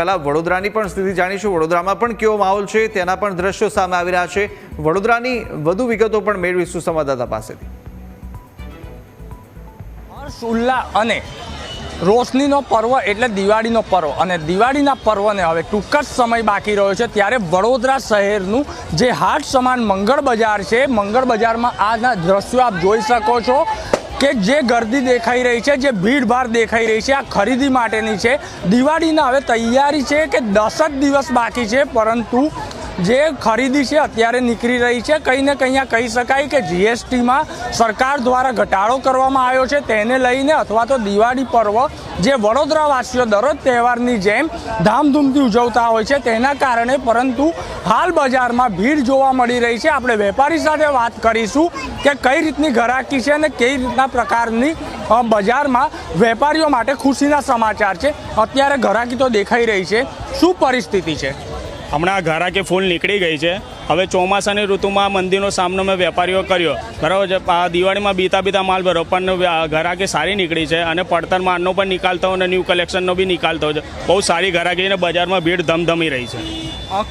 પહેલાં વડોદરાની પણ સ્થિતિ જાણીશું। વડોદરામાં પણ કેવો માહોલ છે તેના પણ દ્રશ્યો સામે આવી રહ્યા છે। વડોદરાની વધુ વિગતો પણ મેળવીશું સંવાદદાતા પાસેથી। હર્ષ ઉલ્લાસ અને રોશનીનો પર્વ એટલે દિવાળીનો પર્વ અને દિવાળીના પર્વને હવે ટૂંક જ સમય બાકી રહ્યો છે ત્યારે વડોદરા શહેરનું જે હાટ સમાન મંગળ બજાર છે, મંગળ બજારમાં આજના દ્રશ્યો આપ જોઈ શકો છો કે જે ગર્દી દેખાઈ રહી છે, જે ભીડભાડ દેખાઈ રહી છે, આ ખરીદી માટેની છે। દિવાળીના હવે તૈયારી છે કે 10 જ દિવસ બાકી છે, પરંતુ જે ખરીદી છે અત્યારે નીકળી રહી છે। કંઈ ને કંઈ કહી શકાય કે જીએસટીમાં સરકાર દ્વારા ઘટાડો કરવામાં આવ્યો છે, તેને લઈને અથવા તો દિવાળી પર્વ જે વડોદરાવાસીઓ દરરોજ તહેવારની જેમ ધામધૂમથી ઉજવતા હોય છે તેના કારણે, પરંતુ હાલ બજારમાં ભીડ જોવા મળી રહી છે। આપણે વેપારી સાથે વાત કરીશું કે કઈ રીતની ગ્રાહકી છે અને કઈ રીતના પ્રકારની બજારમાં વેપારીઓ માટે ખુશીના સમાચાર છે। અત્યારે ગ્રાહકી તો દેખાઈ રહી છે, શું પરિસ્થિતિ છે? હમણાં ઘરાકી ફૂલ નીકળી ગઈ છે। હવે ચોમાસાની ઋતુમાં મંદીનો સામનો મેં વેપારીઓ કર્યો, બરાબર છે। દિવાળીમાં બીતા માલ ભરો પણ ઘરાકી સારી નીકળી છે અને પડતર માલનો પણ નિકાલ થયો અને ન્યૂ કલેક્શનનો બી નિકાલ થયો છે। બહુ સારી ઘરાકી અને બજારમાં ભીડ ધમધમી રહી છે।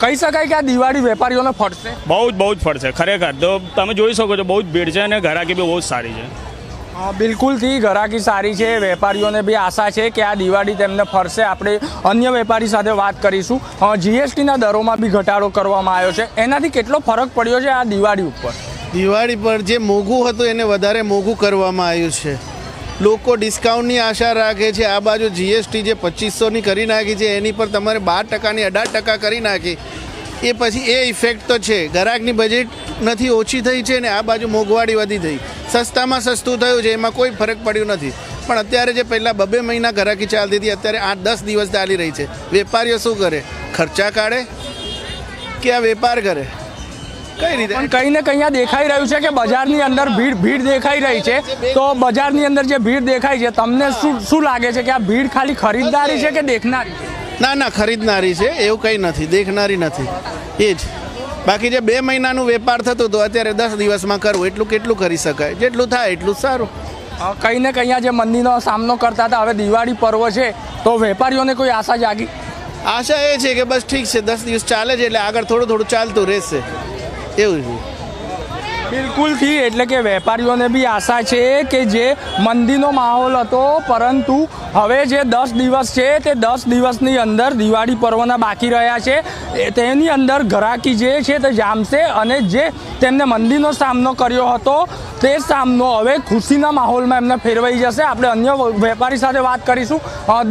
કહી શકાય કે આ દિવાળી વેપારીઓને ફળશે? બહુ જ ફળશે ખરેખર। તો તમે જોઈ શકો છો બહુ જ ભીડ છે અને ઘરાકી બી બહુ જ સારી છે। બિલકુલથી ગ્રાહકી સારી છે, વેપારીઓને બી આશા છે કે આ દિવાળી તેમને ફરશે। આપણે અન્ય વેપારી સાથે વાત કરીશું। જીએસટીના દરોમાં બી ઘટાડો કરવામાં આવ્યો છે, એનાથી કેટલો ફરક પડ્યો છે આ દિવાળી ઉપર? દિવાળી પર જે મોંઘું હતું એને વધારે મોંઘું કરવામાં આવ્યું છે। લોકો ડિસ્કાઉન્ટની આશા રાખે છે। આ બાજુ જીએસટી જે 2500ની કરી નાખી છે એની પર તમારે 12%ની 18% કરી નાખી, એ પછી એ ઇફેક્ટ તો છે। ગ્રાહકની બજેટ નથી ઓછી થઈ છે ને આ બાજુ મોંઘવારી વધી થઈ, સસ્તામાં સસ્તું થયું છે, એમાં કોઈ ફરક પડ્યો નથી। પણ અત્યારે જે પહેલાં 2 મહિના ગ્રાહકી ચાલતી હતી અત્યારે 8-10 દિવસ ચાલી રહી છે। વેપારીઓ શું કરે? ખર્ચા કાઢે કે આ વેપાર કરે? કઈ રીતે? પણ કંઈ ને કંઈ દેખાઈ રહ્યું છે કે બજારની અંદર ભીડ દેખાઈ રહી છે, તો બજારની અંદર જે ભીડ દેખાય છે તમને શું લાગે છે કે આ ભીડ ખાલી ખરીદદારી છે કે દેખનારી? ના, ખરીદનારી છે, એવું કંઈ નથી, દેખનારી નથી એ જ। બાકી જે 2 મહિનાનું વેપાર થતું હતું અત્યારે 10 દિવસમાં કરવું એટલું કેટલું કરી શકાય? જેટલું થાય એટલું સારું। કંઈ ને કંઈ જે મંદીનો સામનો કરતા હતા, હવે દિવાળી પર્વ છે તો વેપારીઓને કોઈ આશા જાગી? આશા એ છે કે બસ ઠીક છે, 10 દિવસ ચાલે છે એટલે આગળ થોડું ચાલતું રહેશે એવું છે। બિલકુલથી, એટલે કે વેપારીઓને બી આશા છે કે જે મંદીનો માહોલ હતો, પરંતુ હવે જે 10 દિવસ છે તે 10 દિવસની અંદર દિવાળી પર્વના બાકી રહ્યા છે, તેની અંદર ગ્રાહકી જે છે તે જામશે અને જે તેમને મંદીનો સામનો કર્યો હતો તે સામનો હવે ખુશીના માહોલમાં એમને ફેરવાઈ જશે। આપણે અન્ય વેપારી સાથે વાત કરીશું।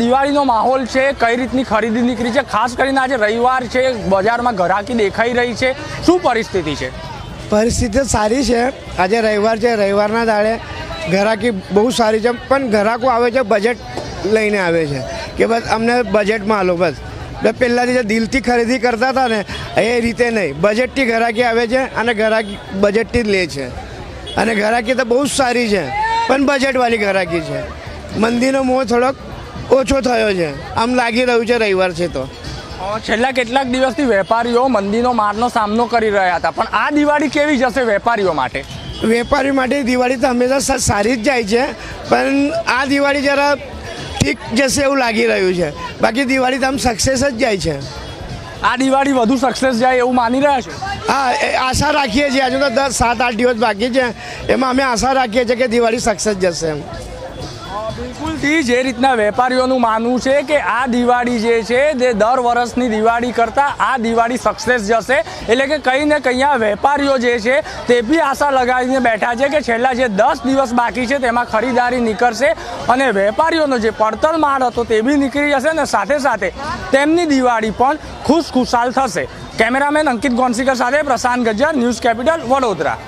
દિવાળીનો માહોલ છે, કઈ રીતની ખરીદી નીકળી છે, ખાસ કરીને આજે રવિવાર છે, બજારમાં ગ્રાહકી દેખાઈ રહી છે, શું પરિસ્થિતિ છે? પરિસ્થિતિ સારી છે। આજે રવિવાર છે, રવિવારના દાડે ગ્રાહકી બહુ સારી છે, પણ ગ્રાહકો આવે છે બજેટ લઈને આવે છે કે બસ અમને બજેટમાં આલો બસ। પહેલાંથી જે દિલથી ખરીદી કરતા હતા ને એ રીતે નહીં, બજેટથી ગ્રાહકી આવે છે અને ગ્રાહકી બજેટથી જ લે છે અને ગ્રાહકી તો બહુ જ સારી છે, પણ બજેટવાળી ગ્રાહકી છે। મંદીનો મોહ થોડોક ઓછો થયો છે, આમ લાગી રહ્યું છે રવિવાર છે તો। છેલ્લા કેટલાક દિવસથી વેપારીઓ મંદીનો મારનો સામનો કરી રહ્યા હતા, પણ આ દિવાળી કેવી જશે વેપારીઓ માટે? વેપારી માટે દિવાળી તો હંમેશા સારી જ જાય છે, પણ આ દિવાળી જરા ઠીક જશે એવું લાગી રહ્યું છે। બાકી દિવાળી તો આમ સક્સેસ જ જાય છે। આ દિવાળી વધુ સક્સેસ જાય એવું માની રહ્યા છો? હા, આશા રાખીએ છીએ। હજુ તો 7-8 દિવસ બાકી છે, એમાં અમે આશા રાખીએ છીએ કે દિવાળી સક્સેસ જશે એમ। બિલકુલથી જે રીતના વેપારીઓનું માનવું છે કે આ દિવાળી જે છે તે દર વર્ષની દિવાળી કરતાં આ દિવાળી સક્સેસ જશે, એટલે કે કંઈ ને કંઈ આ વેપારીઓ જે છે તે બી આશા લગાવીને બેઠા છે કે છેલ્લા જે 10 દિવસ બાકી છે તેમાં ખરીદારી નીકળશે અને વેપારીઓનો જે પડતર માલ હતો તે બી નીકળી જશે અને સાથે સાથે તેમની દિવાળી પણ ખુશખુશાલ થશે। કેમેરામેન અંકિત ગોંસીકર સાથે પ્રશાંત ગજ્જર, ન્યૂઝ કેપિટલ, વડોદરા।